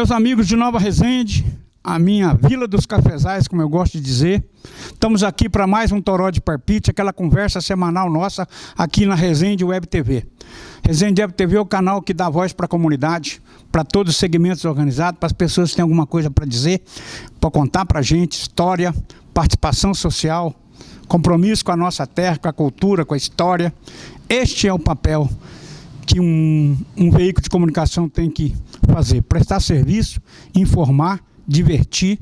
Meus amigos de Nova Resende, a minha Vila dos Cafezais, como eu gosto de dizer, estamos aqui para mais um Toró de Parpite, aquela conversa semanal nossa aqui na Resende Web TV. Resende Web TV é o canal que dá voz para a comunidade, para todos os segmentos organizados, para as pessoas que têm alguma coisa para dizer, para contar para a gente, história, participação social, compromisso com a nossa terra, com a cultura, com a história. Este é o papel que um veículo de comunicação tem que fazer, prestar serviço, informar, divertir.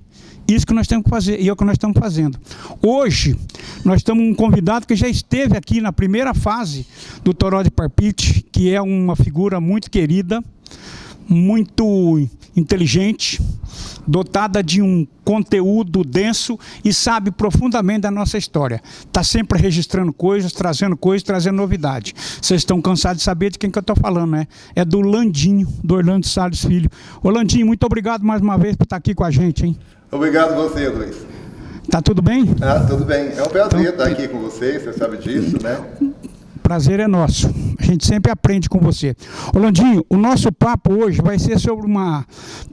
Isso que nós temos que fazer, e é o que nós estamos fazendo. Hoje, nós temos um convidado que já esteve aqui na primeira fase do Toró de Parpite, que é uma figura muito querida, muito inteligente, dotada de um conteúdo denso e sabe profundamente da nossa história. Está sempre registrando coisas, trazendo novidade. Vocês estão cansados de saber de quem que eu estou falando, né? É do Landinho, do Orlando Salles Filho. Ô Landinho, muito obrigado mais uma vez por estar aqui com a gente, hein? Obrigado a você, Luiz. Tá tudo bem? Tudo bem. É um prazer estar aqui com vocês, você sabe disso, né? Prazer é nosso. A gente sempre aprende com você. Ô Landinho, o nosso papo hoje vai ser sobre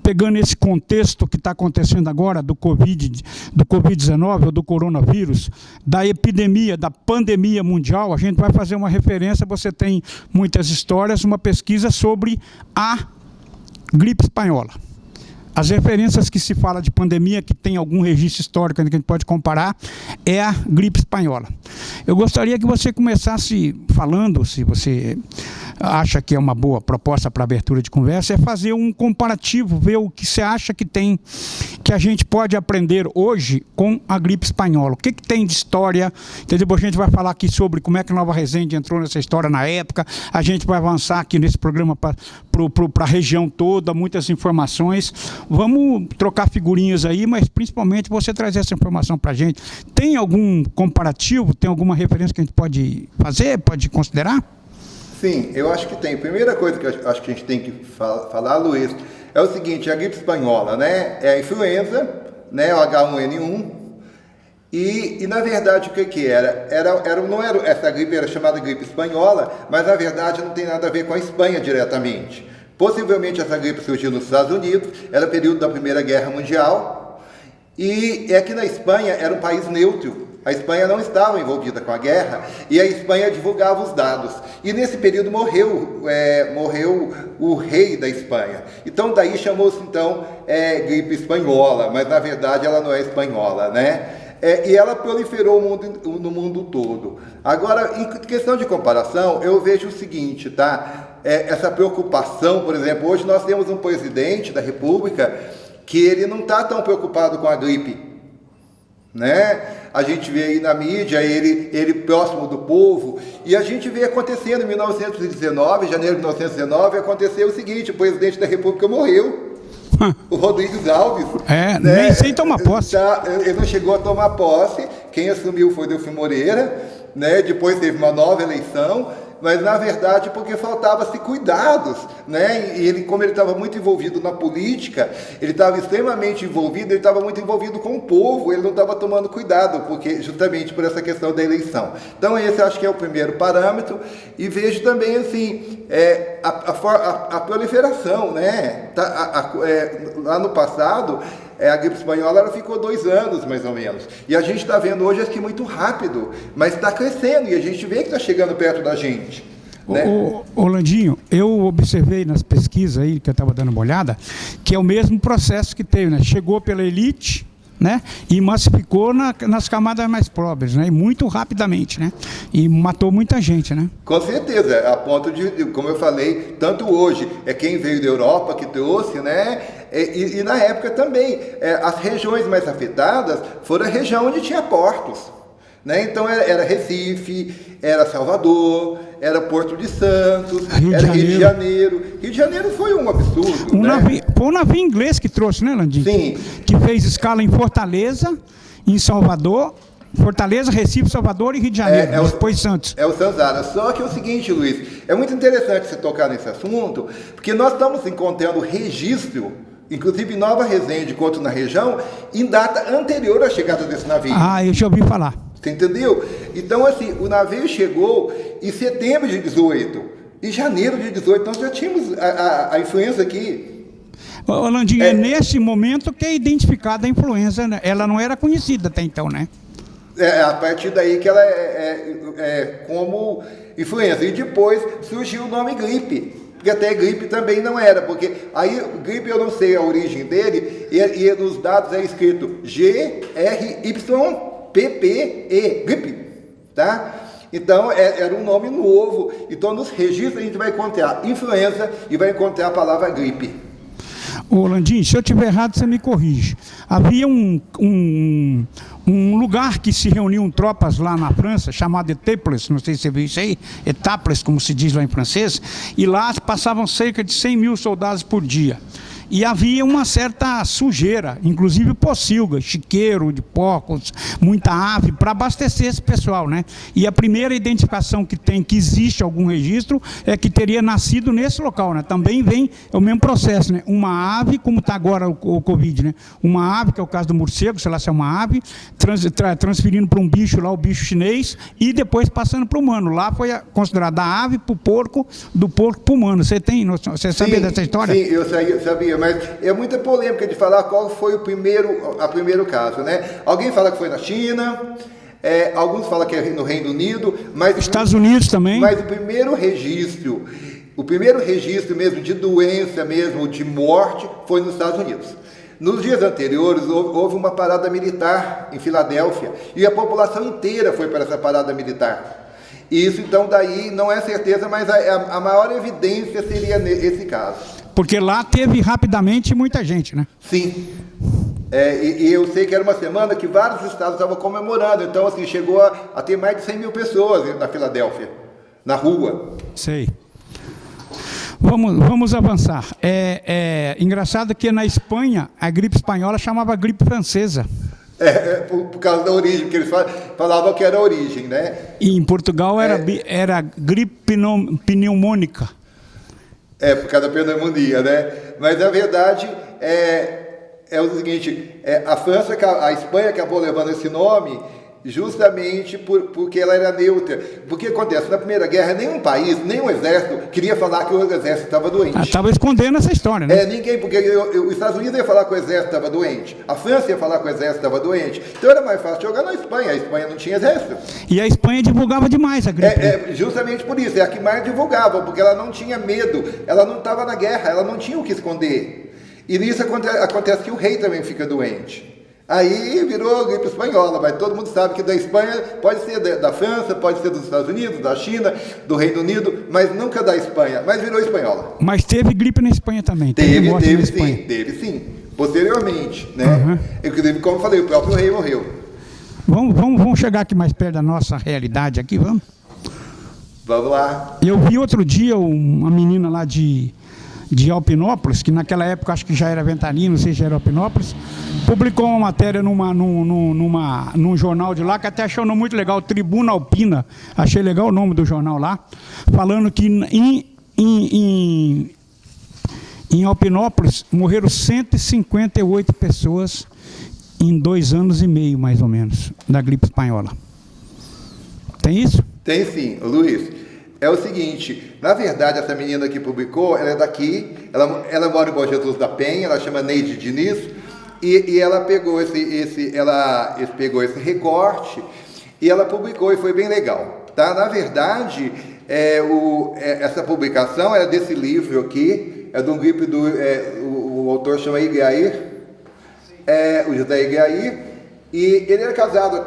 pegando esse contexto que está acontecendo agora do Covid-19, ou do coronavírus, da epidemia, da pandemia mundial. A gente vai fazer uma referência, você tem muitas histórias, uma pesquisa sobre a gripe espanhola. As referências que se fala de pandemia, que tem algum registro histórico que a gente pode comparar, é a gripe espanhola. Eu gostaria que você começasse falando, se você acha que é uma boa proposta para abertura de conversa, é fazer um comparativo, ver o que você acha que tem, que a gente pode aprender hoje com a gripe espanhola. O que tem de história? Entendeu? A gente vai falar aqui sobre como é que Nova Resende entrou nessa história na época, a gente vai avançar aqui nesse programa para a região toda, muitas informações. Vamos trocar figurinhas aí, mas principalmente você trazer essa informação para a gente. Tem algum comparativo, tem alguma referência que a gente pode fazer, pode considerar? Sim, eu acho que tem. Primeira coisa que eu acho que a gente tem que falar, Luiz, é o seguinte: a gripe espanhola, né, é a influenza, né, o H1N1, e na verdade o que era? Essa gripe era chamada gripe espanhola, mas na verdade não tem nada a ver com a Espanha diretamente. Possivelmente essa gripe surgiu nos Estados Unidos, era período da Primeira Guerra Mundial, e aqui na Espanha era um país neutro. A Espanha não estava envolvida com a guerra e a Espanha divulgava os dados. E nesse período morreu o rei da Espanha. Então daí chamou-se gripe espanhola, mas na verdade ela não é espanhola, né? E ela proliferou no mundo todo. Agora, em questão de comparação, eu vejo o seguinte, tá? Essa preocupação, por exemplo, hoje nós temos um presidente da República que ele não está tão preocupado com a gripe, né? A gente vê aí na mídia ele próximo do povo, e a gente vê acontecendo em 1919, janeiro de 1919, aconteceu o seguinte: o presidente da República morreu. O Rodrigues Alves. Né? Nem sem tomar posse. Ele não chegou a tomar posse. Quem assumiu foi Delfim Moreira, né? Depois teve uma nova eleição, mas na verdade porque faltava-se cuidados, né? E ele, como ele estava muito envolvido na política, ele estava extremamente envolvido, ele estava muito envolvido com o povo, ele não estava tomando cuidado, porque justamente por essa questão da eleição. Então esse eu acho que é o primeiro parâmetro, e vejo também assim, a proliferação, né? Lá no passado, a gripe espanhola ela ficou 2 anos, mais ou menos. E a gente está vendo hoje aqui muito rápido, mas está crescendo, e a gente vê que está chegando perto da gente. Né? Ô Landinho, eu observei nas pesquisas aí, que eu estava dando uma olhada, que é o mesmo processo que teve, né? Chegou pela elite, né? E massificou nas camadas mais pobres, né? E muito rapidamente, né? E matou muita gente, né? Com certeza, a ponto de, como eu falei, tanto hoje é quem veio da Europa que trouxe, né? E na época também, as regiões mais afetadas foram a região onde tinha portos, né? Então era Recife, era Salvador, era Porto de Santos, era Rio de Janeiro. Rio de Janeiro foi um absurdo. Foi um navio inglês que trouxe, né, Landinho? Sim. Que fez escala em Fortaleza, em Salvador, Fortaleza, Recife, Salvador e Rio de Janeiro, depois Santos. É o Sanzara. Só que é o seguinte, Luiz, é muito interessante você tocar nesse assunto, porque nós estamos encontrando registro, inclusive em Nova Resende, quanto na região, em data anterior à chegada desse navio. Eu já ouvi falar. Você entendeu? Então, assim, o navio chegou em setembro de 18, em janeiro de 18, nós já tínhamos a influenza aqui. Ô, Landim, é nesse momento que é identificada a influenza, né? Ela não era conhecida até então, né? É a partir daí que ela é como influenza. E depois surgiu o nome gripe, porque até gripe também não era, porque aí gripe eu não sei a origem dele, e nos dados é escrito GRYPPE, gripe, tá? Então era um nome novo. Então nos registros a gente vai encontrar influenza e vai encontrar a palavra gripe. Ô, Landim, se eu estiver errado, você me corrige. Havia um lugar que se reuniam tropas lá na França, chamado Etaples, não sei se você viu isso aí, Etaples, como se diz lá em francês, e lá passavam cerca de 100 mil soldados por dia. E havia uma certa sujeira, inclusive pocilga, chiqueiro de porcos, muita ave, para abastecer esse pessoal, né? E a primeira identificação que existe algum registro, é que teria nascido nesse local, né? Também vem, é o mesmo processo, né? Uma ave, como está agora o Covid, né? Uma ave, que é o caso do morcego, sei lá se é uma ave, transferindo para um bicho lá, o bicho chinês, e depois passando para o humano. Lá foi considerada a ave para o porco, do porco para o humano. Você sabia dessa história? Sim, eu sabia. Mas é muita polêmica de falar qual foi o primeiro caso, né? Alguém fala que foi na China, alguns falam que é no Reino Unido, mas Estados Unidos também. Mas o primeiro registro mesmo de doença, mesmo de morte, foi nos Estados Unidos. Nos dias anteriores houve uma parada militar em Filadélfia e a população inteira foi para essa parada militar. E isso então daí não é certeza, mas a maior evidência seria esse caso. Porque lá teve rapidamente muita gente, né? Sim. E eu sei que era uma semana que vários estados estavam comemorando. Então, assim, chegou a ter mais de 100 mil pessoas na Filadélfia, na rua. Sei. Vamos avançar. Engraçado que na Espanha, a gripe espanhola chamava gripe francesa. Por causa da origem, porque eles falavam que era a origem, né? E em Portugal era gripe pneumônica. Por causa da pneumonia, né? Mas na verdade é o seguinte, a Espanha acabou levando esse nome justamente porque ela era neutra. Porque acontece, na Primeira Guerra, nenhum país, nenhum exército queria falar que o exército estava doente. Estava escondendo essa história, né? Ninguém, porque os Estados Unidos ia falar que o exército estava doente, a França ia falar que o exército estava doente, então era mais fácil jogar na Espanha. A Espanha não tinha exército. E a Espanha divulgava demais a gripe. Justamente por isso, é a que mais divulgava, porque ela não tinha medo, ela não estava na guerra, ela não tinha o que esconder. E nisso acontece que o rei também fica doente. Aí virou gripe espanhola, mas todo mundo sabe que da Espanha pode ser da França, pode ser dos Estados Unidos, da China, do Reino Unido, mas nunca da Espanha, mas virou espanhola. Mas teve gripe na Espanha também. Teve sim, posteriormente, né? Uhum. Inclusive, como eu falei, o próprio rei morreu. Vamos chegar aqui mais perto da nossa realidade aqui, vamos? Vamos lá. Eu vi outro dia uma menina lá de Alpinópolis, que naquela época acho que já era Ventania, não sei se era Alpinópolis, publicou uma matéria num jornal de lá, que até achou muito legal, Tribuna Alpina, achei legal o nome do jornal lá, falando que em Alpinópolis morreram 158 pessoas em 2 anos e meio, mais ou menos, da gripe espanhola. Tem isso? Tem sim, Luiz. É o seguinte, na verdade, essa menina que publicou, ela é daqui, ela mora em Bom Jesus da Penha, ela chama Neide Diniz, e ela pegou pegou esse recorte e ela publicou, e foi bem legal, tá? Na verdade, essa publicação é desse livro aqui, é de um grupo o autor chama Igrair, o José Igrair, e ele era casado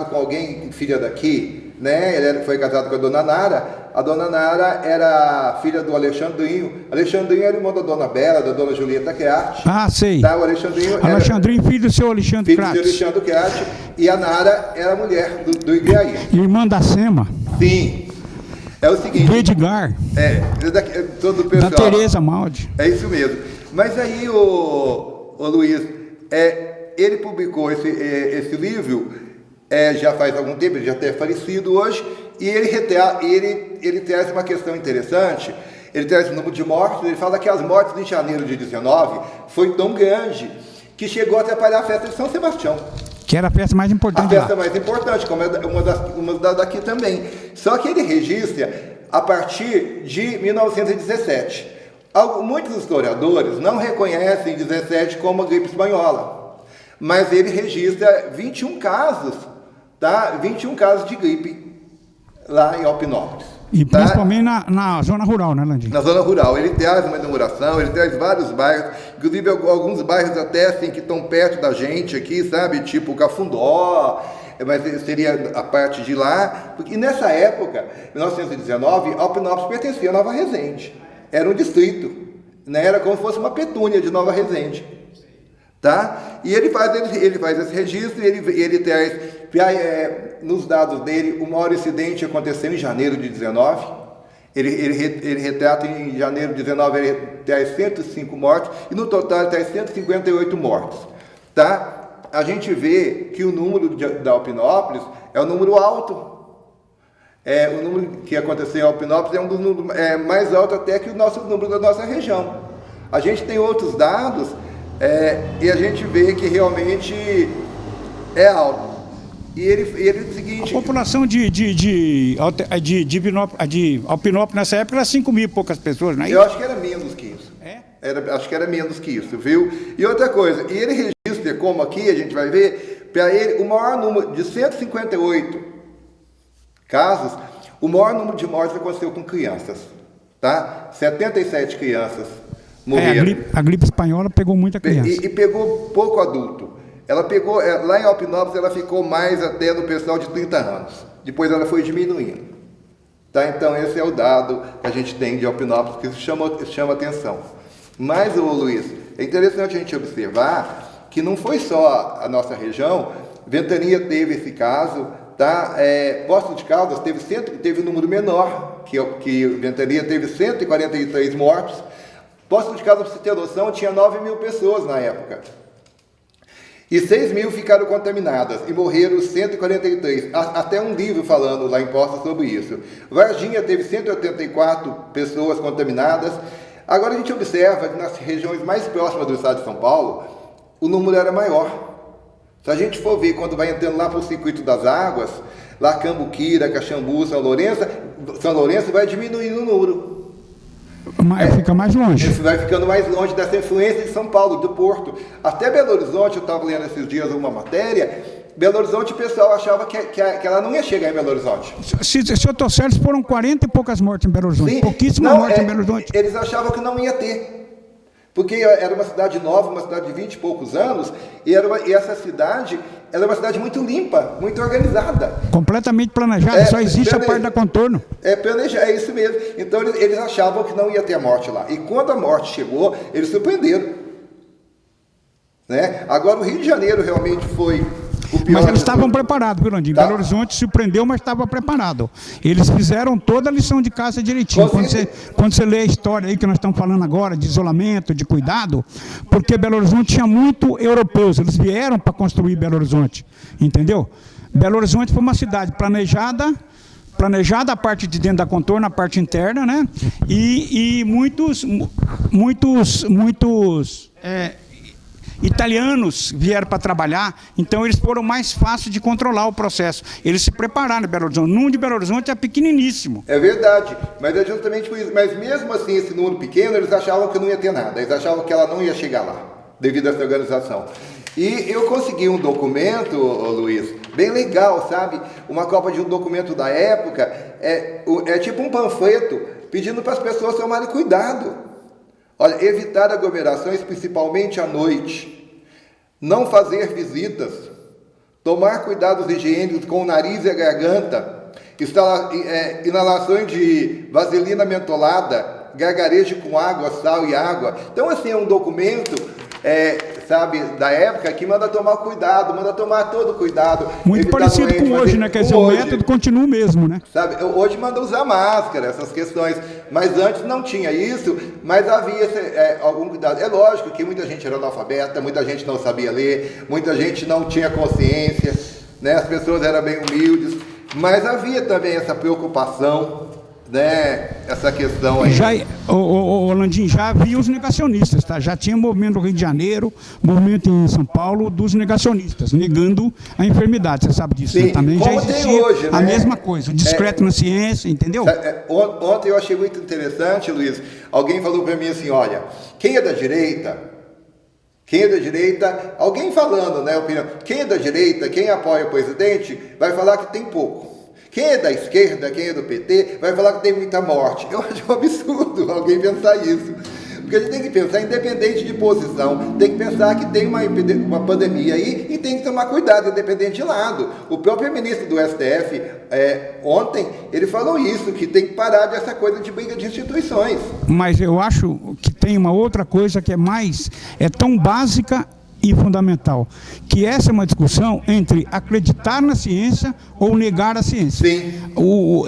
com alguém, filha daqui, né? Ele foi casado com a Dona Nara. A Dona Nara era filha do Alexandrinho. Alexandrinho era irmão da Dona Bela, da Dona Julieta Creati. Ah, sei. Tá? O Alexandrinho filho do seu Alexandre Creati. Filho do seu Alexandre Creati. E a Nara era a mulher do Igraí. Irmã da Sema. Sim. É o seguinte... Do Edgar. Todo o pessoal. Da Tereza Maldi. É isso mesmo. Mas aí, o Luiz, ele publicou esse livro... já faz algum tempo, ele já até falecido hoje, e ele traz uma questão interessante. Ele traz o número de mortes. Ele fala que as mortes de janeiro de 19 foi tão grande que chegou a atrapalhar a festa de São Sebastião, que era a festa mais importante. A festa mais importante, como é uma daqui também. Só que ele registra a partir de 1917. Muitos historiadores não reconhecem 17 como a gripe espanhola, mas ele registra 21 casos, tá? 21 casos de gripe lá em Alpinópolis. E tá? principalmente na zona rural, né, Landim? Na zona rural. Ele traz uma inauguração, ele traz vários bairros, inclusive alguns bairros até assim que estão perto da gente aqui, sabe? Tipo Cafundó, mas seria a parte de lá. E nessa época, 1919, Alpinópolis pertencia a Nova Resende. Era um distrito, né? Era como se fosse uma petúnia de Nova Resende. Tá? E ele faz esse registro, ele traz, nos dados dele, o maior incidente aconteceu em janeiro de 19. Ele retrata em janeiro de 19, ele traz 105 mortes, e no total ele traz 158 mortes. Tá? A gente vê que o número da Alpinópolis é um número alto. O número que aconteceu em Alpinópolis é um dos números mais alto até que o nosso número da nossa região. A gente tem outros dados e a gente vê que realmente é alto. E ele diz o seguinte... A população de Alpinópolis nessa época era 5 mil e poucas pessoas, não é isso? Eu acho que era menos que isso. Acho que era menos que isso, viu? E outra coisa, e ele registra, como aqui a gente vai ver, para ele, o maior número de 158 casos, o maior número de mortes aconteceu com crianças, tá? 77 crianças morreram. A gripe espanhola pegou muita criança. E pegou pouco adulto. Ela pegou, lá em Alpinópolis, ela ficou mais até no pessoal de 30 anos. Depois ela foi diminuindo. Tá? Então esse é o dado que a gente tem de Alpinópolis, que chama atenção. Mas, Luiz, é interessante a gente observar que não foi só a nossa região. Ventania teve esse caso, tá? Poços de Caldas teve um número menor, que Ventania teve 143 mortos. Poços de Caldas, para você ter noção, tinha 9 mil pessoas na época. E 6 mil ficaram contaminadas e morreram 143. Até um livro falando lá em Poços sobre isso. Varginha teve 184 pessoas contaminadas. Agora a gente observa que nas regiões mais próximas do estado de São Paulo, o número era maior. Se a gente for ver quando vai entrando lá para o circuito das águas, lá Cambuquira, Caxambu, São Lourenço vai diminuindo o número. Fica mais longe. Isso vai ficando mais longe dessa influência de São Paulo, do Porto. Até Belo Horizonte, eu estava lendo esses dias uma matéria, Belo Horizonte o pessoal achava que ela não ia chegar em Belo Horizonte. Se eu estou certo, foram 40 e poucas mortes em Belo Horizonte. Sim. Pouquíssimas mortes em Belo Horizonte. Eles achavam que não ia ter. Porque era uma cidade nova, uma cidade de 20 e poucos anos, e essa cidade ela é uma cidade muito limpa, muito organizada. Completamente planejada, só existe a parte da contorno. É isso mesmo. Então eles achavam que não ia ter morte lá. E quando a morte chegou, eles surpreenderam. Né? Agora o Rio de Janeiro realmente foi o pior. Mas eles estavam preparados, viu, Landim? Tá. Belo Horizonte surpreendeu, mas estava preparado. Eles fizeram toda a lição de casa direitinho. Quando você lê a história aí que nós estamos falando agora, de isolamento, de cuidado, porque Belo Horizonte tinha muito europeus, eles vieram para construir Belo Horizonte, entendeu? Belo Horizonte foi uma cidade planejada a parte de dentro da contorno, a parte interna, né? E muitos italianos vieram para trabalhar, então eles foram mais fáceis de controlar o processo. Eles se prepararam em Belo Horizonte. O número de Belo Horizonte é pequeniníssimo. É verdade, mas é justamente por isso. Mas mesmo assim, esse número pequeno, eles achavam que não ia ter nada. Eles achavam que ela não ia chegar lá, devido a essa organização. E eu consegui um documento, Luiz, bem legal, sabe? Uma cópia de um documento da época, é tipo um panfleto, pedindo para as pessoas tomarem cuidado. Olha, evitar aglomerações, principalmente à noite. Não fazer visitas. Tomar cuidados higiênicos com o nariz e a garganta. Inalações de vaselina mentolada. Gargarejo com água, sal e água. Então, assim, é um documento, sabe, da época que manda tomar cuidado, manda tomar todo cuidado. Muito parecido com hoje, né? Quer dizer, o método continua o mesmo, né? Sabe, hoje manda usar máscara, essas questões, mas antes não tinha isso, mas havia algum cuidado. É lógico que muita gente era analfabeta, muita gente não sabia ler, muita gente não tinha consciência, né? As pessoas eram bem humildes, mas havia também essa preocupação, né, essa questão aí. Já, o Landim, já havia os negacionistas, tá? Já tinha movimento no Rio de Janeiro, movimento em São Paulo dos negacionistas, negando a enfermidade, você sabe disso, Sim, né? Também já existia hoje, né? a mesma coisa, o discreto na ciência, entendeu? Ontem eu achei muito interessante, Luiz, alguém falou para mim assim, olha, quem é da direita, alguém falando, né, opinião, quem é da direita, quem apoia o presidente, vai falar que tem pouco. Quem é da esquerda, quem é do PT, vai falar que tem muita morte. Eu acho um absurdo alguém pensar isso. Porque a gente tem que pensar, independente de posição, tem que pensar que tem uma pandemia aí e tem que tomar cuidado, independente de lado. O próprio ministro do STF, ontem, ele falou isso, que tem que parar dessa coisa de briga de instituições. Mas eu acho que tem uma outra coisa que é tão básica e fundamental, que essa é uma discussão entre acreditar na ciência ou negar a ciência. Sim.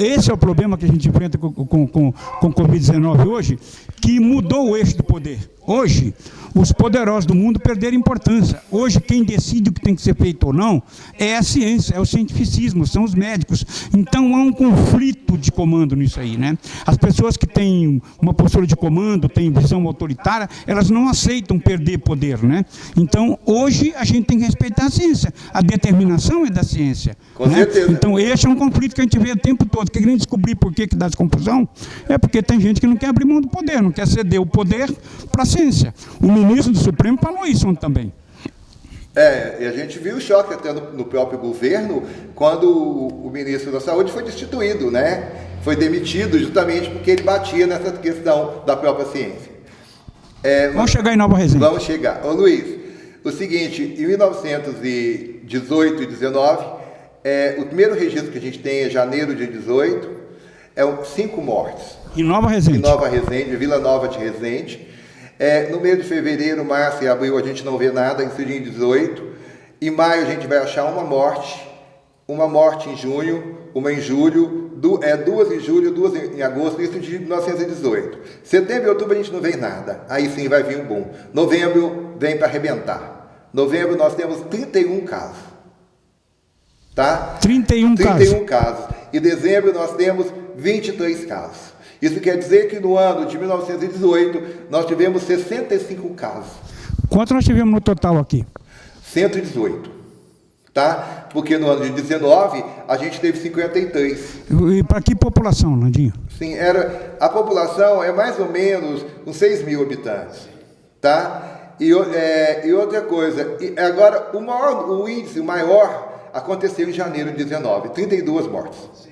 Esse é o problema que a gente enfrenta com o Covid-19 hoje, que mudou o eixo do poder. Hoje, os poderosos do mundo perderam importância. Hoje, quem decide o que tem que ser feito ou não é a ciência, é o cientificismo, são os médicos. Então, há um conflito de comando nisso aí, né? As pessoas que têm uma postura de comando, têm visão autoritária, elas não aceitam perder poder, né? Então, hoje, a gente tem que respeitar a ciência. A determinação é da ciência. Com certeza. Então, esse é um conflito que a gente vê o tempo todo. Querendo descobrir por que dá essa confusão, é porque tem gente que não quer abrir mão do poder, não quer ceder o poder para a ciência. O ministro do Supremo falou isso ontem também. E a gente viu o choque até no próprio governo, quando o ministro da Saúde foi destituído, né? Foi demitido justamente porque ele batia nessa questão da própria ciência. Vamos chegar em Nova Resende. Vamos chegar. Ô Luiz, o seguinte, em 1918 e 19, o primeiro registro que a gente tem é janeiro de 18, 5 mortes. Em Nova Resende. Em Nova Resende, Vila Nova de Resende. No mês de fevereiro, março e abril a gente não vê nada, isso em 18. Em maio a gente vai achar uma morte em junho, uma em julho, 2 em julho, 2 em agosto, isso de 1918. Setembro e outubro a gente não vê nada, aí sim vai vir um boom. Novembro vem para arrebentar. Novembro nós temos 31 casos. Tá? 31 casos. Em dezembro nós temos 23 casos. Isso quer dizer que no ano de 1918 nós tivemos 65 casos. Quanto nós tivemos no total aqui? 118. Tá? Porque no ano de 19 a gente teve 53. E para que população, Landinho? Sim, a população é mais ou menos uns 6 mil habitantes. Tá? E outra coisa, agora o índice maior aconteceu em janeiro de 19, 32 mortes.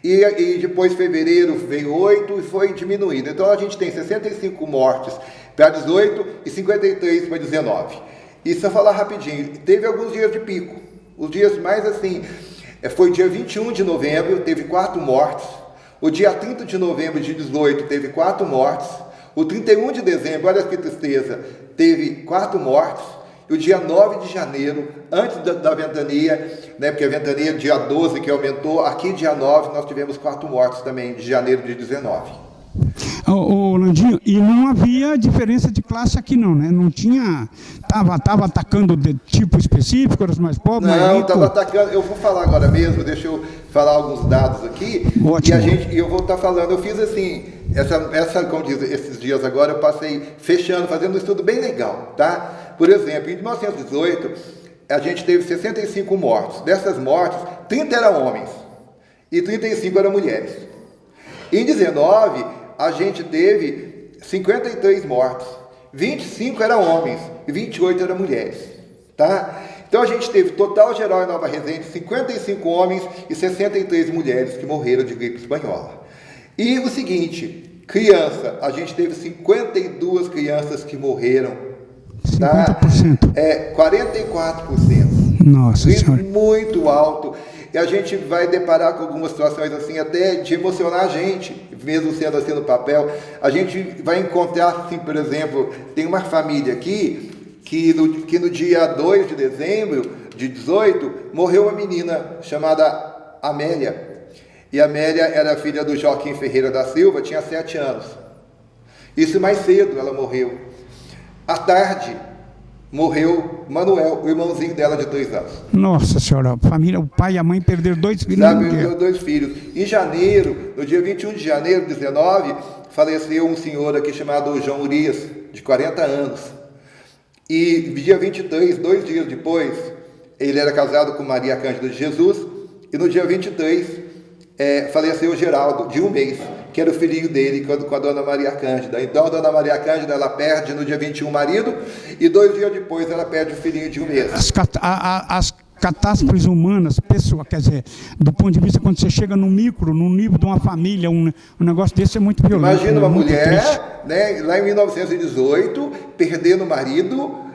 E depois, fevereiro, veio 8 e foi diminuindo. Então, a gente tem 65 mortes para 18 e 53 para 19. E só falar rapidinho, teve alguns dias de pico. Os dias mais assim, foi dia 21 de novembro, teve 4 mortes. O dia 30 de novembro de 18 teve 4 mortes. O 31 de dezembro, olha que tristeza, teve 4 mortes. E o dia 9 de janeiro, antes da ventania, né, porque a ventania dia 12 que aumentou, aqui dia 9 nós tivemos 4 mortes também, de janeiro de 19. Ô Landinho, e não havia diferença de classe aqui não, né? Não tinha, estava atacando de tipo específico, era os mais pobres? Não, estava atacando, eu vou falar agora mesmo, deixa eu falar alguns dados aqui. Ótimo. E eu vou estar falando, eu fiz assim, como diz, esses dias agora eu passei fechando, fazendo um estudo bem legal, tá? Por exemplo, em 1918, a gente teve 65 mortes. Dessas mortes, 30 eram homens e 35 eram mulheres. Em 19, a gente teve 53 mortes. 25 eram homens e 28 eram mulheres. Tá? Então, a gente teve total geral em Nova Resende, 55 homens e 63 mulheres que morreram de gripe espanhola. E o seguinte, criança, a gente teve 52 crianças que morreram. 50%. Tá? 44%. Nossa Senhora. Muito alto. E a gente vai deparar com algumas situações assim, até de emocionar a gente, mesmo sendo assim no papel. A gente vai encontrar, assim, por exemplo, tem uma família aqui, que no dia 2 de dezembro de 18, morreu uma menina chamada Amélia. E a Amélia era filha do Joaquim Ferreira da Silva, tinha 7 anos. Isso mais cedo ela morreu. À tarde, morreu Manuel, o irmãozinho dela de 2 anos. Nossa senhora, a família, o pai e a mãe perderam 2 filhos. Sabe, perdeu 2 filhos. Em janeiro, no dia 21 de janeiro de 19, faleceu um senhor aqui chamado João Urias, de 40 anos. E dia 23, 2 dias depois, ele era casado com Maria Cândida de Jesus, e no dia 23, faleceu Geraldo, de 1 mês, que era o filhinho dele com a dona Maria Cândida. Então a dona Maria Cândida, ela perde no dia 21 o marido, e 2 dias depois ela perde o filhinho de 1 mês. As catástrofes humanas, pessoa, quer dizer, do ponto de vista, quando você chega no micro, no nível de uma família, um negócio desse é muito violento. Imagina uma mulher, triste, né, lá em 1918, perdendo o marido,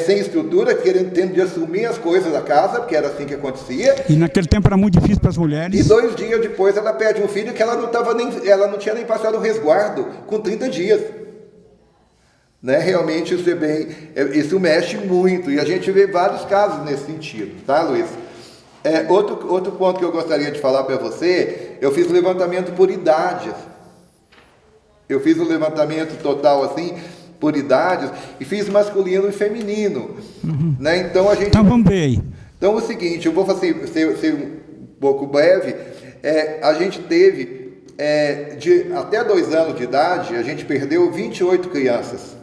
sem estrutura, tendo de assumir as coisas da casa, porque era assim que acontecia. E naquele tempo era muito difícil para as mulheres. E 2 dias depois ela perde um filho que ela não tinha nem passado o resguardo, com 30 dias. Né? Realmente isso mexe muito, e a gente vê vários casos nesse sentido, tá, Luiz? Outro ponto que eu gostaria de falar para você, eu fiz o levantamento por idades. Eu fiz o levantamento total assim, por idades, e fiz masculino e feminino. Né? Então vamos ver aí. Então é o seguinte, eu vou ser um pouco breve. A gente teve, até 2 anos de idade, a gente perdeu 28 crianças.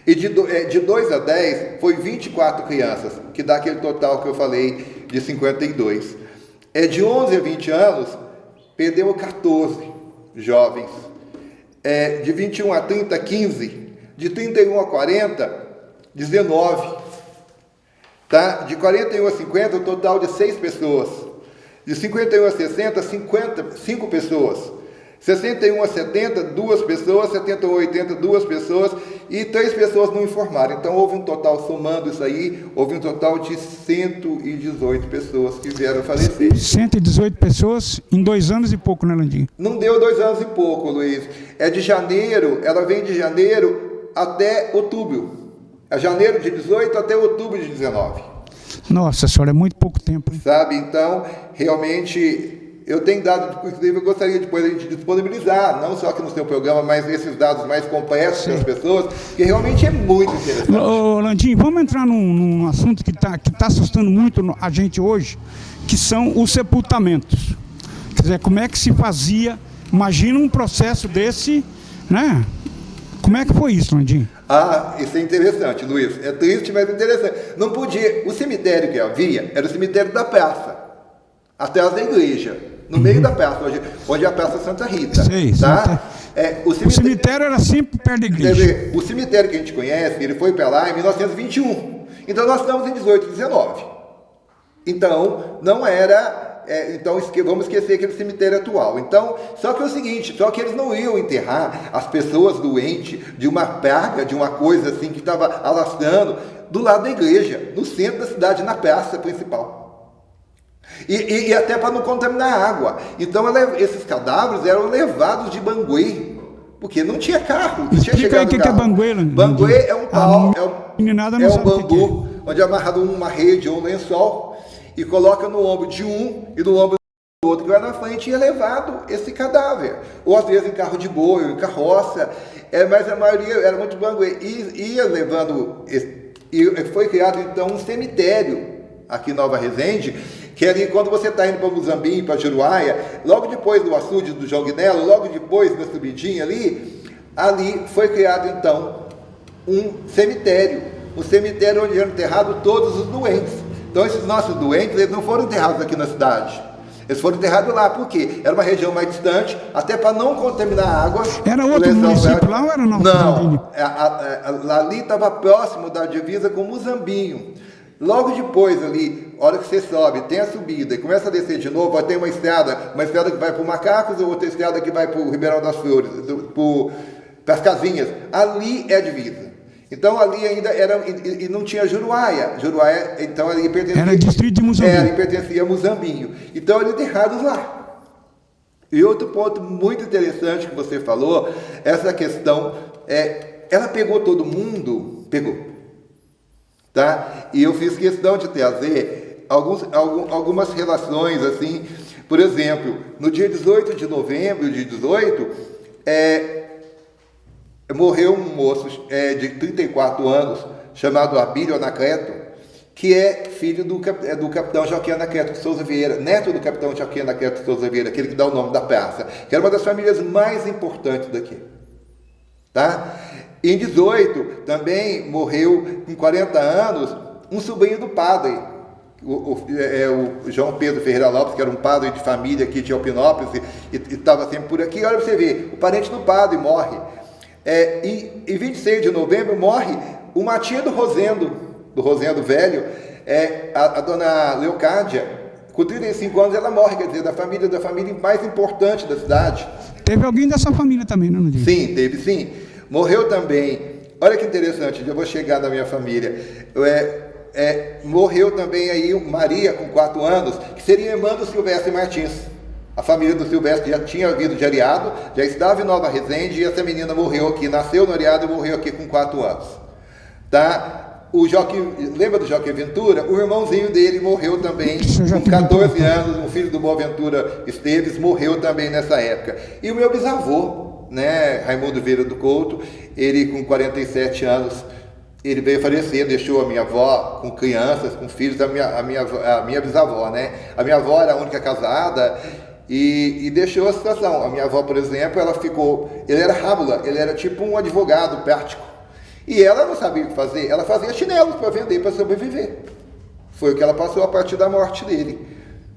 E de 2 a 10, foi 24 crianças, que dá aquele total que eu falei de 52. De 11 a 20 anos, perdeu 14 jovens. De 21 a 30, 15. De 31 a 40, 19. Tá? De 41 a 50, um total de 6 pessoas. De 51 a 60, 5 pessoas. 61 a 70, 2 pessoas. 71 a 80, 2 pessoas. E 3 pessoas não informaram. Então, houve um total, somando isso aí, houve um total de 118 pessoas que vieram falecer. 118 pessoas em 2 anos e pouco, né, Landinho? Não deu 2 anos e pouco, Luiz. De janeiro, ela vem de janeiro até outubro. Janeiro de 18 até outubro de 19. Nossa senhora, é muito pouco tempo, hein? Sabe, então, realmente, eu tenho dados, inclusive eu gostaria depois de disponibilizar, não só aqui no seu programa, mas esses dados mais completos para as pessoas, que realmente é muito interessante. Ô, Landinho, vamos entrar num assunto que tá assustando muito a gente hoje, que são os sepultamentos. Quer dizer, como é que se fazia, imagina um processo desse, né? Como é que foi isso, Landinho? Isso é interessante, Luiz. É triste, mas interessante. Não podia. O cemitério que havia era o cemitério da praça, atrás da igreja, no meio da praça, onde é a Praça Santa Rita. Sei, tá? O cemitério era sempre perto da igreja. O cemitério que a gente conhece, ele foi para lá em 1921. Então nós estamos em 18 e 19. Então, não era. Então vamos esquecer aquele cemitério atual. Então, só que é o seguinte, só que eles não iam enterrar as pessoas doentes de uma praga, de uma coisa assim que estava alastrando, do lado da igreja, no centro da cidade, na praça principal. E até para não contaminar a água. Então esses cadáveres eram levados de Banguê, porque não tinha carro. Não tinha chegado o que é Banguê? Banguê é um pau, é um bambu, onde é amarrado uma rede ou um lençol, e coloca no ombro de um e no ombro do outro que vai na frente, e é levado esse cadáver. Ou às vezes em carro de boi, ou em carroça, mas a maioria era muito Banguê. E ia levando, e foi criado então um cemitério aqui em Nova Resende, que ali quando você está indo para Muzambinho, para Juruáia, logo depois do açude do Joguinelo, logo depois da subidinha ali foi criado então um cemitério onde eram enterrados todos os doentes. Então esses nossos doentes, eles não foram enterrados aqui na cidade, eles foram enterrados lá, porque era uma região mais distante, até para não contaminar a água. Era outro município lá ou era Nova Resende? Não, ali estava próximo da divisa com Muzambinho. Logo depois ali, a hora que você sobe, tem a subida e começa a descer de novo, vai ter uma estrada que vai para o Macacos, ou outra estrada que vai para o Ribeirão das Flores, para as casinhas. Ali é a divisa. Então ali ainda era, e não tinha Juruáia. Juruáia, então ali pertencia... Era distrito de Muzambinho. Ali pertencia a Muzambinho. Então eles enterrados lá. E outro ponto muito interessante que você falou, essa questão, ela pegou todo mundo, pegou. Tá? E eu fiz questão de trazer algumas relações, assim, por exemplo, no dia 18 de novembro de 18, morreu um moço de 34 anos, chamado Abílio Anacleto, que é filho do capitão Joaquim Anacleto de Souza Vieira, neto do capitão Joaquim Anacleto de Souza Vieira, aquele que dá o nome da praça, que era uma das famílias mais importantes daqui. Tá? Em 18, também morreu, com 40 anos, um sobrinho do padre, o João Pedro Ferreira Lopes, que era um padre de família aqui de Alpinópolis, e estava sempre por aqui. Olha para você ver, o parente do padre morre. E em 26 de novembro morre uma tia do Rosendo Velho, a dona Leocádia. Com 35 anos ela morre, quer dizer, da família mais importante da cidade. Teve alguém dessa família também, não é? Sim, teve sim. Morreu também, olha que interessante, eu vou chegar na minha família. Morreu também aí Maria, com 4 anos, que seria irmã do Silvestre Martins. A família do Silvestre já tinha vindo de Areado, já estava em Nova Resende, e essa menina morreu aqui, nasceu no Areado e morreu aqui com 4 anos. Tá? O Joaquim, lembra do Joaquim Ventura? O irmãozinho dele morreu também, com 14 anos, um filho do Boaventura Esteves, morreu também nessa época. E o meu bisavô, né, Raimundo Vieira do Couto, ele com 47 anos, ele veio falecer, deixou a minha avó com crianças, com filhos, a minha bisavó, né? A minha avó era a única casada e deixou a situação. A minha avó, por exemplo, ele era rábula, ele era tipo um advogado prático. E ela não sabia o que fazer, ela fazia chinelos para vender, para sobreviver. Foi o que ela passou a partir da morte dele.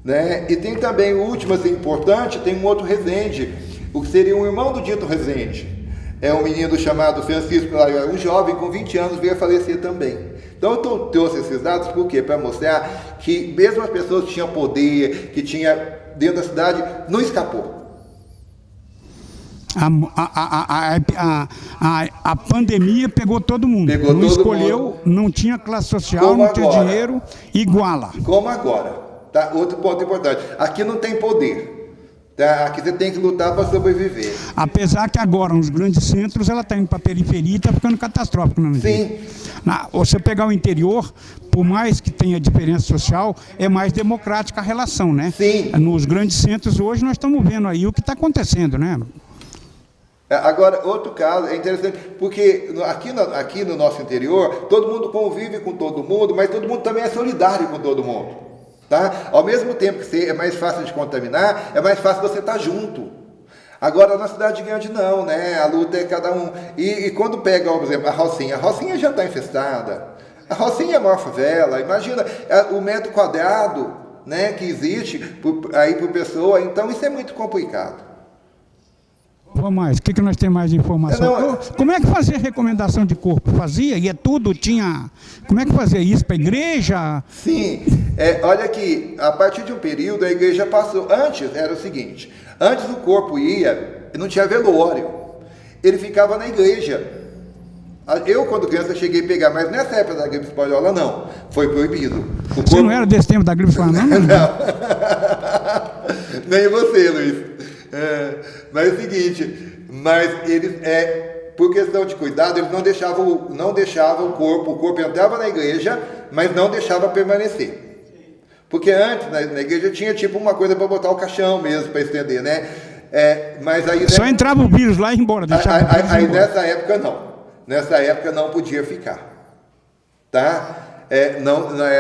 Né? E tem também, o último, assim, importante, tem um outro Resende, o que seria um irmão do dito Resende. É um menino chamado Francisco Laior, um jovem com 20 anos, veio a falecer também. Então eu trouxe esses dados por quê? Para mostrar que mesmo as pessoas que tinham poder, que tinha dentro da cidade, não escapou. A pandemia pegou todo mundo. Não escolheu, não tinha classe social, não tinha dinheiro, iguala. Como agora. Tá? Outro ponto importante. Aqui não tem poder. Tá? Aqui você tem que lutar para sobreviver. Apesar que agora, nos grandes centros, ela está indo para a periferia e está ficando catastrófico. Não é? Sim. Você pegar o interior, por mais que tenha diferença social, é mais democrática a relação, né? Sim. Nos grandes centros, hoje, nós estamos vendo aí o que está acontecendo, né? Agora, outro caso é interessante, porque aqui no nosso interior, todo mundo convive com todo mundo, mas todo mundo também é solidário com todo mundo. Tá? Ao mesmo tempo que é mais fácil de contaminar, é mais fácil você estar junto. Agora, na cidade grande, não, né? A luta é cada um. E quando pega, por exemplo, a Rocinha já está infestada. A Rocinha é a maior favela. Imagina o metro quadrado, né, que existe aí por pessoa. Então, isso é muito complicado. Vamos mais, o que nós temos mais de informação? Como é que fazia a recomendação de corpo? Fazia? Ia tudo? Tinha... Como é que fazia isso? Para a igreja? Sim, olha que a partir de um período a igreja passou... Antes era o seguinte, antes o corpo ia, não tinha velório, ele ficava na igreja. Eu, quando criança, cheguei a pegar, mas nessa época da gripe espanhola, não, foi proibido. Você não era desse tempo da gripe espanhola, não? Não, nem você, Luiz. Mas é o seguinte, eles, por questão de cuidado, eles não deixavam o corpo entrava na igreja, mas não deixava permanecer. Porque antes, na igreja, tinha tipo uma coisa para botar o caixão mesmo, para estender, né? Mas aí, só entrava o vírus lá e ia embora, deixava o vírus aí embora. Nessa época não podia ficar, tá?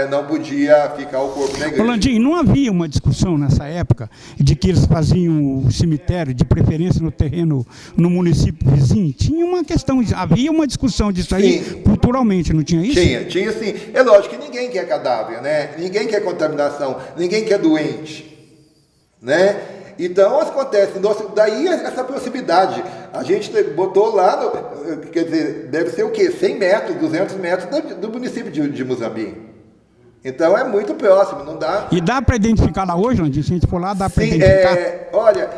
Não podia ficar o corpo na igreja. Rolandinho, não havia uma discussão nessa época de que eles faziam o cemitério, de preferência no terreno, no município vizinho? Tinha uma questão, havia uma discussão disso aí, sim, culturalmente, não tinha isso? Tinha sim. É lógico que ninguém quer cadáver, né? Ninguém quer contaminação, ninguém quer doente, né? Então, acontece, daí essa proximidade, a gente botou lá, quer dizer, deve ser o quê? 100 metros, 200 metros do município de Muzambinho. Então, é muito próximo, não dá... E dá para identificar lá hoje, Landinho? Se a gente for lá, dá para identificar? Olha,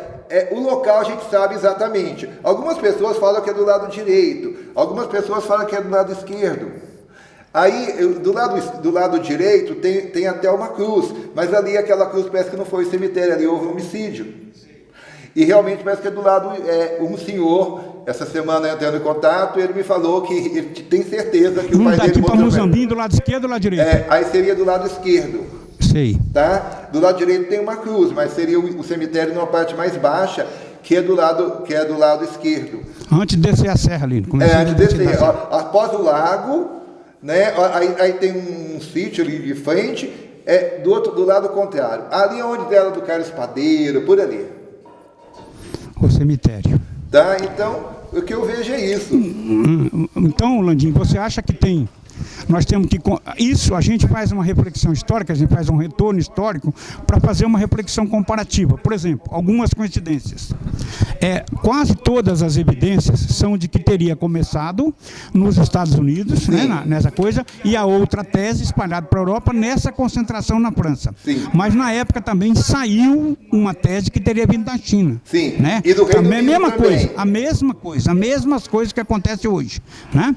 o local a gente sabe exatamente. Algumas pessoas falam que é do lado direito, algumas pessoas falam que é do lado esquerdo. Aí, do lado direito, tem até uma cruz, mas ali aquela cruz parece que não foi cemitério, ali houve um homicídio. Sim. E realmente parece que é do lado, um senhor, essa semana entrando em contato, ele me falou que ele tem certeza que o pai dele... Daqui para Muzambinho, do lado esquerdo ou do lado direito? Aí seria do lado esquerdo. Sei. Tá? Do lado direito tem uma cruz, mas seria o cemitério numa parte mais baixa, que é do lado esquerdo. Antes de descer a serra ali. Antes de descer. Após o lago... né? Aí tem um sítio ali de frente, do lado contrário. Ali é onde era do Carlos Padeiro, por ali. O cemitério. Tá? Então, o que eu vejo é isso. Então, Landim, você acha que nós temos que... Isso, a gente faz uma reflexão histórica, a gente faz um retorno histórico para fazer uma reflexão comparativa. Por exemplo, algumas coincidências. Quase todas as evidências são de que teria começado nos Estados Unidos, né, nessa coisa, e a outra tese espalhada para a Europa nessa concentração na França. Sim. Mas na época também saiu uma tese que teria vindo da China. Sim. Né? E do Reino Unido mesma também. coisa, as mesmas coisas que acontecem hoje. Né?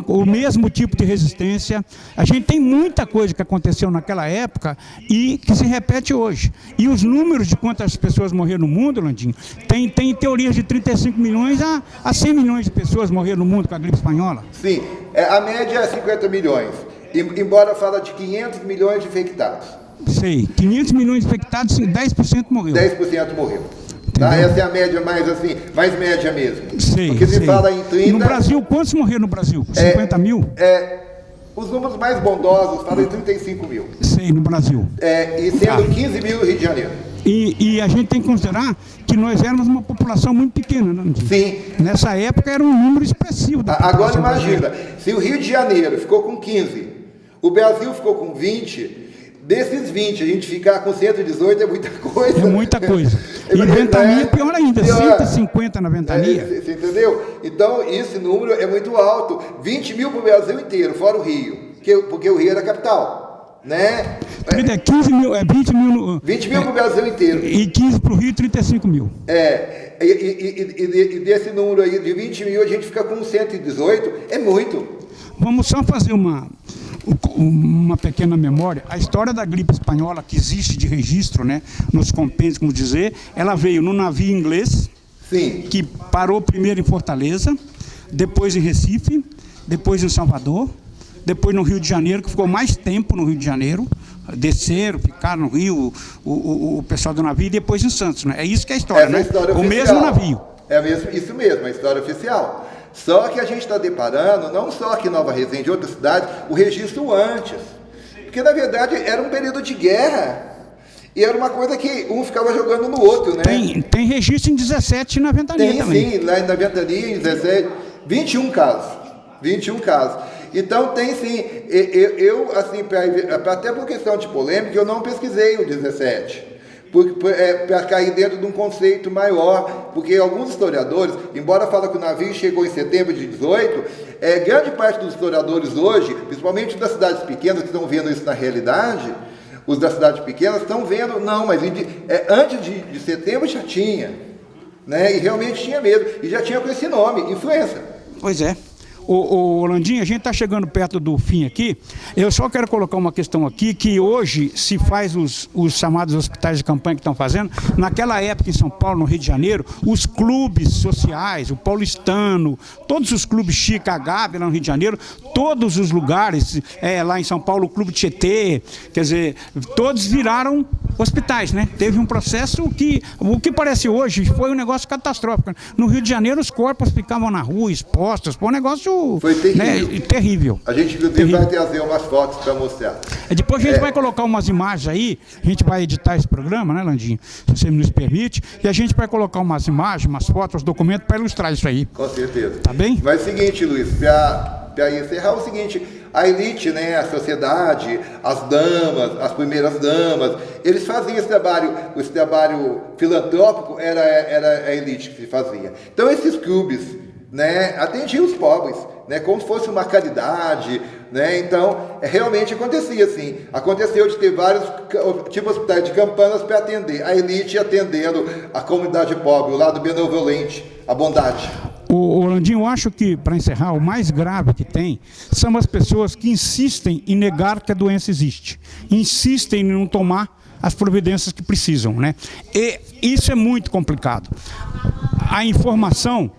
O mesmo tipo de resistência. A gente tem muita coisa que aconteceu naquela época e que se repete hoje. E os números de quantas pessoas morreram no mundo, Landinho, tem teorias de 35 milhões a 100 milhões de pessoas morreram no mundo com a gripe espanhola. Sim, a média é 50 milhões, embora fala de 500 milhões de infectados. Sei, 500 milhões de infectados, 10% morreu. 10% morreu. Tá? Essa é a média mais média mesmo. Sei, porque se fala em 30... No Brasil, quantos morreram no Brasil? 50 mil? Os números mais bondosos falam em 35 mil. Sei, no Brasil. E sendo 15 mil no Rio de Janeiro. E a gente tem que considerar que nós éramos uma população muito pequena, né? Sim. Nessa época era um número expressivo da população. Agora imagina, se o Rio de Janeiro ficou com 15, o Brasil ficou com 20... Desses 20, a gente ficar com 118 é muita coisa. É muita coisa. E ventania é pior ainda, 150 na ventania. Você entendeu? Então, esse número é muito alto. 20 mil para o Brasil inteiro, fora o Rio. Porque o Rio era a capital. Né? 15 mil, 20 mil... 20 mil para o Brasil inteiro. E 15 para o Rio, 35 mil. E desse número aí de 20 mil, a gente fica com 118, é muito. Vamos só fazer uma pequena memória. A história da gripe espanhola que existe de registro, né, nos compêndios, como dizer, ela veio no navio inglês, sim, que parou primeiro em Fortaleza, depois em Recife, depois em Salvador, depois no Rio de Janeiro, que ficou mais tempo no Rio de Janeiro, desceram, ficaram no Rio, o pessoal do navio, e depois em Santos. Né? É isso que é a história, né? O mesmo navio. Isso mesmo, a história oficial. Só que a gente está deparando, não só aqui em Nova Resende, em outras cidades, o registro antes. Porque, na verdade, era um período de guerra. E era uma coisa que um ficava jogando no outro, né? Tem registro em 17 na ventania também. Sim, lá na ventania, em 17, 21 casos. 21 casos. Então, tem sim. Eu assim, até por questão de polêmica, eu não pesquisei o 17. Para cair dentro de um conceito maior, porque alguns historiadores, embora falem que o navio chegou em setembro de 18, grande parte dos historiadores hoje, principalmente das cidades pequenas que estão vendo isso na realidade, os das cidades pequenas estão vendo, não, mas antes de setembro já tinha, né? E realmente tinha mesmo, e já tinha com esse nome, influenza. Pois é. Ô, Landinho, a gente está chegando perto do fim aqui. Eu só quero colocar uma questão aqui, que hoje se faz os chamados hospitais de campanha que estão fazendo. Naquela época em São Paulo, no Rio de Janeiro, os clubes sociais, o paulistano, todos os clubes Chica, Gávea, lá no Rio de Janeiro, todos os lugares, lá em São Paulo, o Clube Tietê, quer dizer, todos viraram hospitais, né? Teve um processo que, o que parece hoje, foi um negócio catastrófico. No Rio de Janeiro, os corpos ficavam na rua, expostos, foi um negócio... Foi terrível. Né, terrível. A gente, inclusive, vai trazer umas fotos para mostrar. Depois a gente vai colocar umas imagens aí, a gente vai editar esse programa, né, Landinho? Se você nos permite, e a gente vai colocar umas imagens, umas fotos, documentos para ilustrar isso aí. Com certeza. Tá bem? Mas é o seguinte, Luiz, para encerrar o seguinte, a elite, né, a sociedade, as damas, as primeiras damas, eles faziam esse trabalho filantrópico, era a elite que fazia. Então esses clubes, né, atendiam os pobres, né, como se fosse uma caridade, né? Então realmente acontecia assim. Aconteceu de ter vários tipos de hospitais de campanhas para atender a elite, atendendo a comunidade pobre, o lado benevolente, a bondade. O Landinho, eu acho que, para encerrar, o mais grave que tem são as pessoas que insistem em negar que a doença existe, insistem em não tomar as providências que precisam, né? E isso é muito complicado. A informação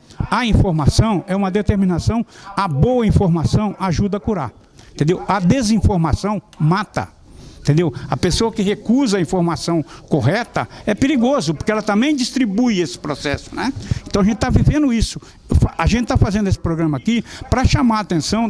é uma determinação, a boa informação ajuda a curar, entendeu? A desinformação mata, Entendeu? A pessoa que recusa a informação correta é perigoso, porque ela também distribui esse processo, né? Então a gente está vivendo isso. A gente está fazendo esse programa aqui para chamar a atenção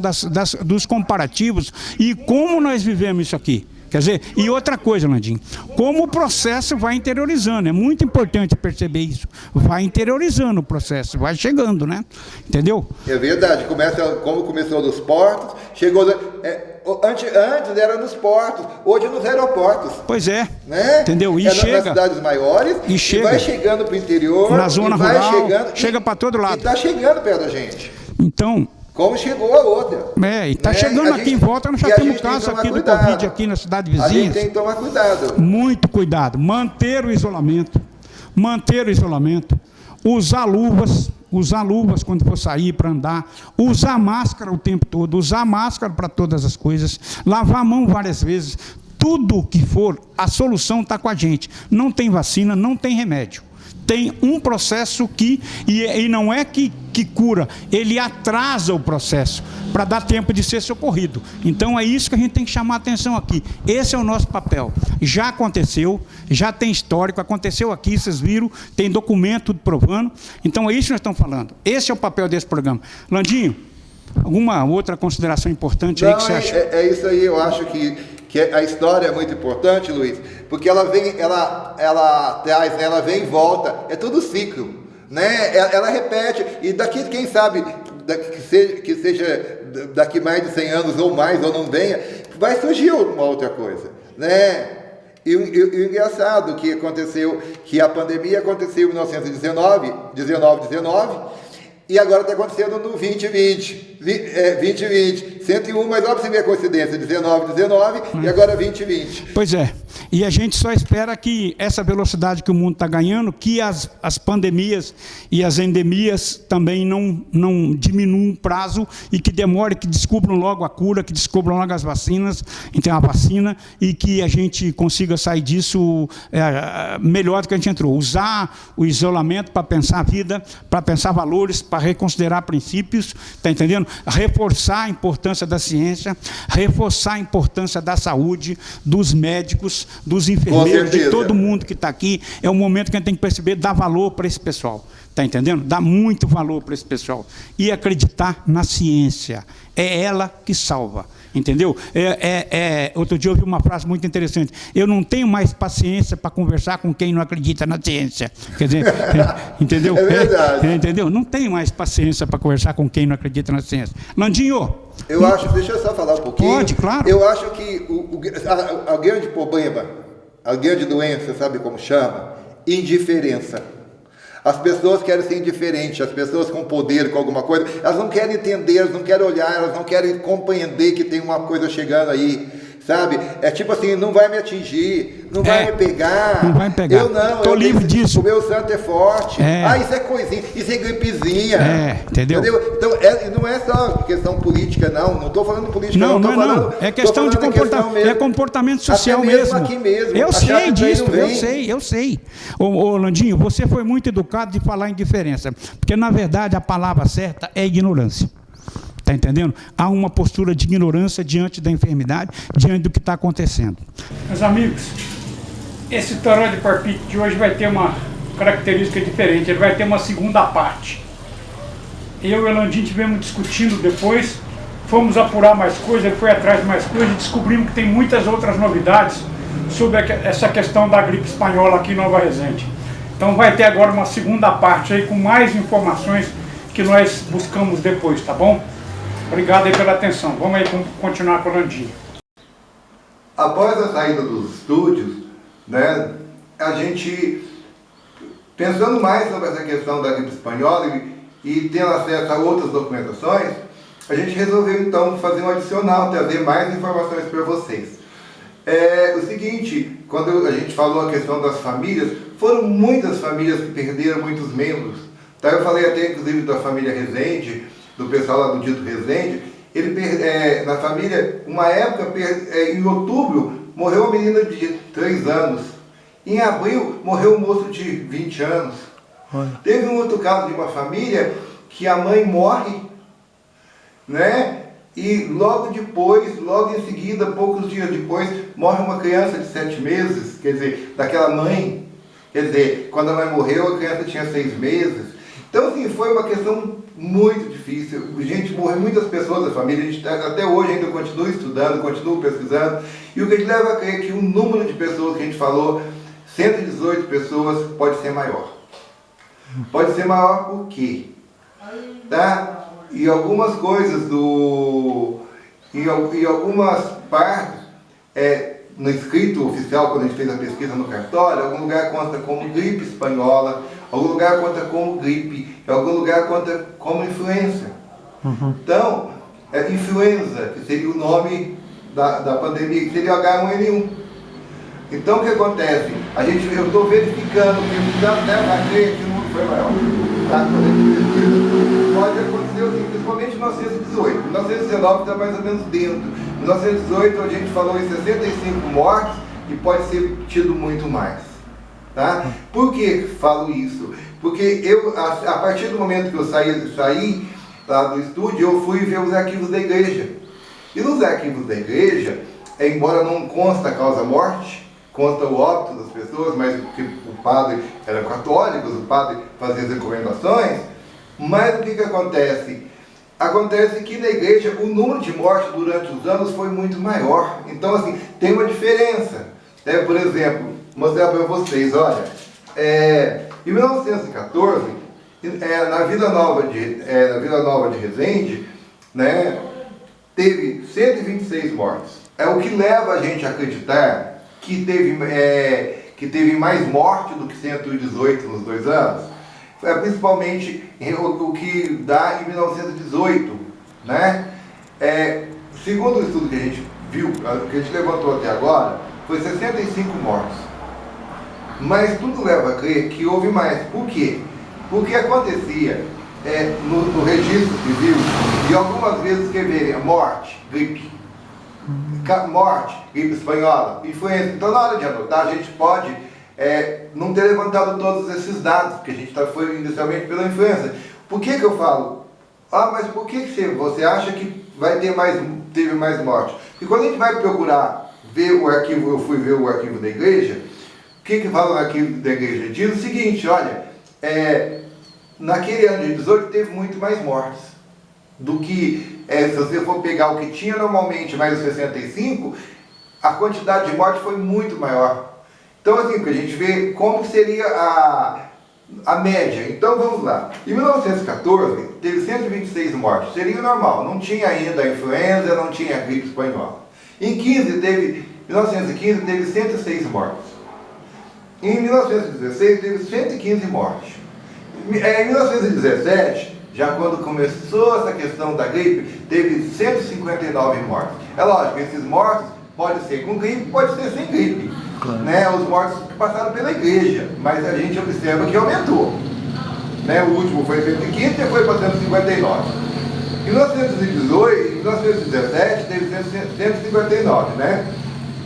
dos comparativos e como nós vivemos isso aqui. Quer dizer, e outra coisa, Landinho, como o processo vai interiorizando, é muito importante perceber isso, vai interiorizando o processo, vai chegando, né? Entendeu? É verdade, como começou nos portos, chegou... Antes era nos portos, hoje é nos aeroportos. Pois é, né? Entendeu? E nas cidades maiores, e vai chegando para o interior, na zona rural, chega para todo lado. E está chegando perto da gente. Então... Como chegou a outra. E está chegando aqui em volta, nós já temos casos aqui do Covid aqui na cidade vizinha. A gente tem que tomar cuidado. Muito cuidado. Manter o isolamento. Usar luvas quando for sair para andar. Usar máscara o tempo todo. Usar máscara para todas as coisas. Lavar a mão várias vezes. Tudo que for, a solução está com a gente. Não tem vacina, não tem remédio. Tem um processo que, e não é que cura, ele atrasa o processo para dar tempo de ser socorrido. Então é isso que a gente tem que chamar a atenção aqui. Esse é o nosso papel. Já aconteceu, já tem histórico, aconteceu aqui, vocês viram, tem documento tudo provando. Então é isso que nós estamos falando. Esse é o papel desse programa. Landinho, alguma outra consideração importante aí que você acha? É isso aí, eu acho que a história é muito importante, Luiz, porque ela vem e volta, é tudo ciclo, né? Ela repete, e daqui, quem sabe, que seja daqui mais de 100 anos ou mais, ou não venha, vai surgir uma outra coisa, né? E o engraçado que aconteceu, que a pandemia aconteceu em 1919, e agora está acontecendo no 2020, 101, mas olha para você ver a coincidência, 19, e agora 2020. Pois é, e a gente só espera que essa velocidade que o mundo está ganhando, que as pandemias e as endemias também não diminuam o prazo e que demore, que descubram logo a cura, que descubram logo as vacinas, então a vacina, e que a gente consiga sair disso melhor do que a gente entrou. Usar o isolamento para pensar a vida, para pensar valores, para reconsiderar princípios, está entendendo? Reforçar a importância da ciência, reforçar a importância da saúde, dos médicos, dos enfermeiros, de todo mundo que está aqui. É um momento que a gente tem que perceber, dar valor para esse pessoal, está entendendo? Dar muito valor para esse pessoal. E acreditar na ciência. É ela que salva. Entendeu? Outro dia eu ouvi uma frase muito interessante. Eu não tenho mais paciência para conversar com quem não acredita na ciência. Quer dizer, entendeu? É verdade. Entendeu? Não tenho mais paciência para conversar com quem não acredita na ciência. Landinho. Eu acho, deixa eu só falar um pouquinho. Pode, claro. Eu acho que a grande problema, a grande doença, sabe como chama? Indiferença. As pessoas querem ser indiferentes, as pessoas com poder, com alguma coisa, elas não querem entender, elas não querem olhar, elas não querem compreender que tem uma coisa chegando aí, sabe? É tipo assim, não vai me atingir, não vai me pegar. Não vai me pegar. Eu não. Estou livre disso. O meu santo é forte. Isso é coisinha, isso é gripezinha. Entendeu? Então, não é só questão política, não estou falando política, não estou falando... Não, é questão de comportamento, é comportamento social mesmo. Aqui mesmo. Eu sei disso, eu sei. Ô Landinho, você foi muito educado de falar em diferença, porque na verdade a palavra certa é ignorância. Está entendendo? Há uma postura de ignorância diante da enfermidade, diante do que está acontecendo. Meus amigos, esse tarô de palpite de hoje vai ter uma característica diferente, ele vai ter uma segunda parte. Eu e o Landinho estivemos discutindo depois, fomos apurar mais coisas, ele foi atrás de mais coisas e descobrimos que tem muitas outras novidades sobre essa questão da gripe espanhola aqui em Nova Resende. Então vai ter agora uma segunda parte aí com mais informações que nós buscamos depois, tá bom? Obrigado aí pela atenção. Vamos aí continuar com o Landinho. Após a saída dos estúdios, né, a gente, pensando mais sobre essa questão da gripe espanhola e tendo acesso a outras documentações, a gente resolveu então fazer um adicional, trazer mais informações para vocês. O seguinte, quando a gente falou a questão das famílias, foram muitas famílias que perderam muitos membros. Tá? Eu falei até inclusive da família Resende, do pessoal lá do Dito Resende. Na família, uma época, em outubro, morreu uma menina de 3 anos. Em abril, morreu um moço de 20 anos. Teve um outro caso de uma família que a mãe morre, né? E logo depois, logo em seguida, poucos dias depois, morre uma criança de 7 meses, quer dizer, daquela mãe. Quer dizer, quando a mãe morreu, a criança tinha 6 meses. Então, assim, foi uma questão muito difícil. Gente, morreu muitas pessoas da família, a gente até hoje ainda continua estudando, continua pesquisando. E o que a gente leva a crer que o número de pessoas que a gente falou, 118 pessoas, pode ser maior. Pode ser maior por quê? Tá? E algumas coisas em algumas partes, no escrito oficial, quando a gente fez a pesquisa no cartório, algum lugar conta como gripe espanhola, algum lugar conta como gripe, em algum lugar conta como influenza. Então, influenza, que seria o nome da pandemia, que seria o H1N1. Então, o que acontece? Eu estou verificando que a crer que o número foi maior. Tá? Quando a gente pesquisa, pode acontecer assim, principalmente em 1918. 1919 está mais ou menos dentro. Em 1918 a gente falou em 65 mortes e pode ser tido muito mais. Tá? Por que falo isso? Porque a partir do momento que eu saí lá do estúdio, eu fui ver os arquivos da igreja. E nos arquivos da igreja, embora não consta a causa-morte, consta o óbito das pessoas, mas porque o padre era católico, o padre fazia as recomendações, mas o que acontece? Acontece que na igreja o número de mortes durante os anos foi muito maior. Então, assim, tem uma diferença. Por exemplo, vou mostrar para vocês, olha, em 1914, na Vila Nova de Resende, né, teve 126 mortes. É o que leva a gente a acreditar que teve mais morte do que 118 nos 2 anos, principalmente o que dá em 1918, né? Segundo o estudo que a gente viu, que a gente levantou até agora, foi 65 mortes. Mas tudo leva a crer que houve mais. Por quê? Porque acontecia no registro civil, e algumas vezes escreverem morte, gripe, morte, gripe espanhola, influenza. Então, na hora de anotar, a gente pode não ter levantado todos esses dados, porque a gente foi inicialmente pela influenza. Por que eu falo? Mas por que você acha que teve mais morte? Porque quando a gente vai procurar ver o arquivo, eu fui ver o arquivo da igreja, o que fala no arquivo da igreja? Diz o seguinte, olha, naquele ano de 18 teve muito mais mortes do que, se você for pegar o que tinha normalmente mais os 65, a quantidade de mortes foi muito maior. Então, assim, que a gente vê como seria a média. Então, vamos lá. Em 1914, teve 126 mortes. Seria normal. Não tinha ainda a influenza, não tinha a gripe espanhola. Em 1915, teve 106 mortes. Em 1916, teve 115 mortes. Em 1917, já quando começou essa questão da gripe, teve 159 mortes. É lógico, esses mortos pode ser com gripe, pode ser sem gripe. Claro. Né? Os mortos que passaram pela igreja, mas a gente observa que aumentou. Né? O último foi 115 e foi para 159. Em 1917 teve 159, né?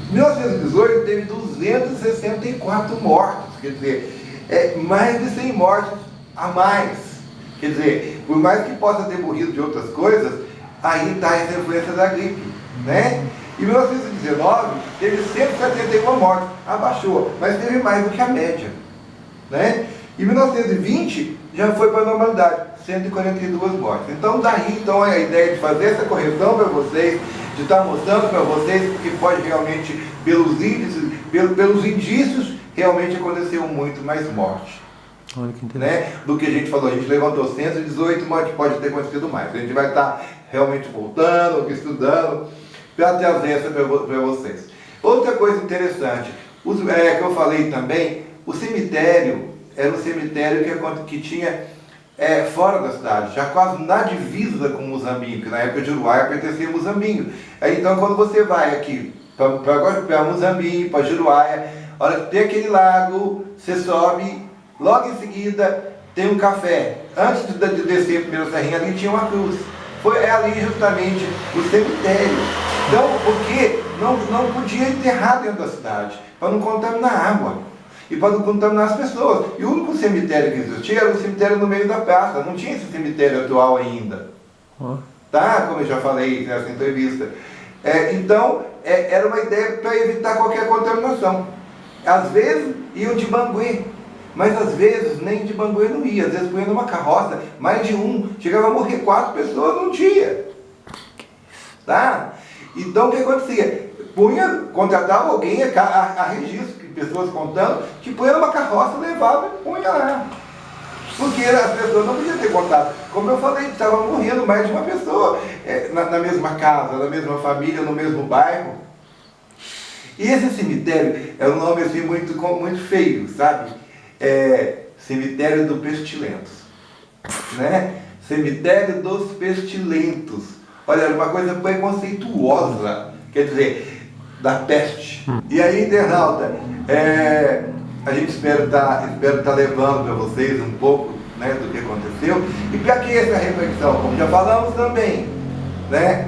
Em 1918 teve 264 mortos, quer dizer, mais de 100 mortes a mais. Quer dizer, por mais que possa ter morrido de outras coisas, aí está essa influência da gripe, né? Em 1919, teve 171 mortes, abaixou, mas teve mais do que a média, né? Em 1920, já foi para a normalidade, 142 mortes. Então, daí a ideia de fazer essa correção para vocês, de estar mostrando para vocês que pode realmente, pelos indícios, realmente aconteceu muito mais morte. Olha que interessante. Né? Do que a gente falou, a gente levantou 118, mas pode ter acontecido mais. A gente vai estar realmente voltando, estudando, para trazer essa para vocês. Outra coisa interessante, que eu falei também, o cemitério era um cemitério que tinha fora da cidade, já quase na divisa com Moçambique, que na época de Juruáia pertencia a Moçambique. Então, quando você vai aqui para Moçambique, para Juruáia, olha, tem aquele lago, você sobe, logo em seguida tem um café. Antes de descer a primeira serrinha, ali tinha uma cruz. Foi ali justamente o cemitério. Então, porque não podia enterrar dentro da cidade, para não contaminar a água e para não contaminar as pessoas. E o único cemitério que existia era o cemitério no meio da praça, não tinha esse cemitério atual ainda. tá? Como eu já falei nessa entrevista. Então, era uma ideia para evitar qualquer contaminação. Às vezes iam de Banguê, mas às vezes nem de Banguê não ia. Às vezes punha numa carroça, mais de um, chegava a morrer 4 pessoas num dia. Tá? Então o que acontecia? Contratava alguém a registro, pessoas contando, que punha numa carroça, levava e punha lá. Porque as pessoas não podiam ter contato. Como eu falei, estava morrendo mais de uma pessoa na mesma casa, na mesma família, no mesmo bairro. E esse cemitério é um nome assim muito feio, sabe? Cemitério dos Pestilentos. Né? Cemitério dos Pestilentos. Olha, era uma coisa preconceituosa, quer dizer, da peste. E aí, internauta, a gente espera tá levando para vocês um pouco, né, do que aconteceu. E para que essa reflexão? Como já falamos também, né,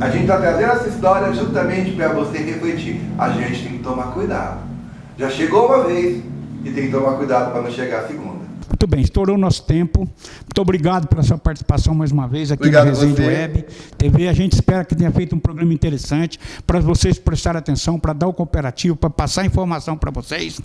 a gente está trazendo essa história justamente para você refletir. A gente tem que tomar cuidado. Já chegou uma vez e tem que tomar cuidado para não chegar a segunda. Muito bem, estourou o nosso tempo. Muito obrigado pela sua participação mais uma vez aqui Obrigado na Resende você. Web TV. A gente espera que tenha feito um programa interessante para vocês prestarem atenção, para dar o cooperativo, para passar informação para vocês.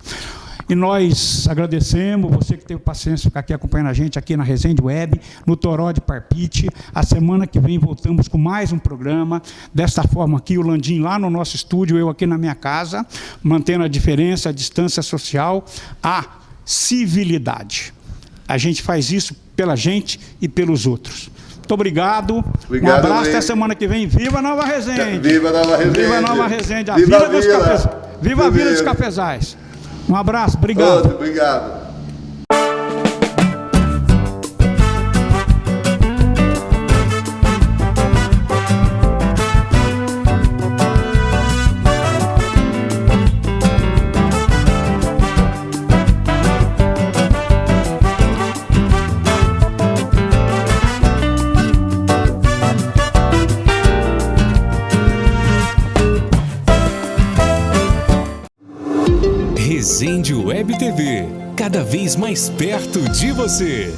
E nós agradecemos você que teve paciência de ficar aqui acompanhando a gente aqui na Resende Web, no Toró de Parpite. A semana que vem voltamos com mais um programa. Desta forma aqui, o Landim lá no nosso estúdio, eu aqui na minha casa, mantendo a diferença, a distância social, a civilidade. A gente faz isso pela gente e pelos outros. Muito obrigado. Um abraço, até semana que vem. Viva Nova Resende! Viva Nova Resende! Viva Nova Resende! A Viva Vila dos Vila! Cafezais! Viva a Vila dos Cafezais! Um abraço, obrigado. Outro, obrigado. Resende Web TV, cada vez mais perto de você.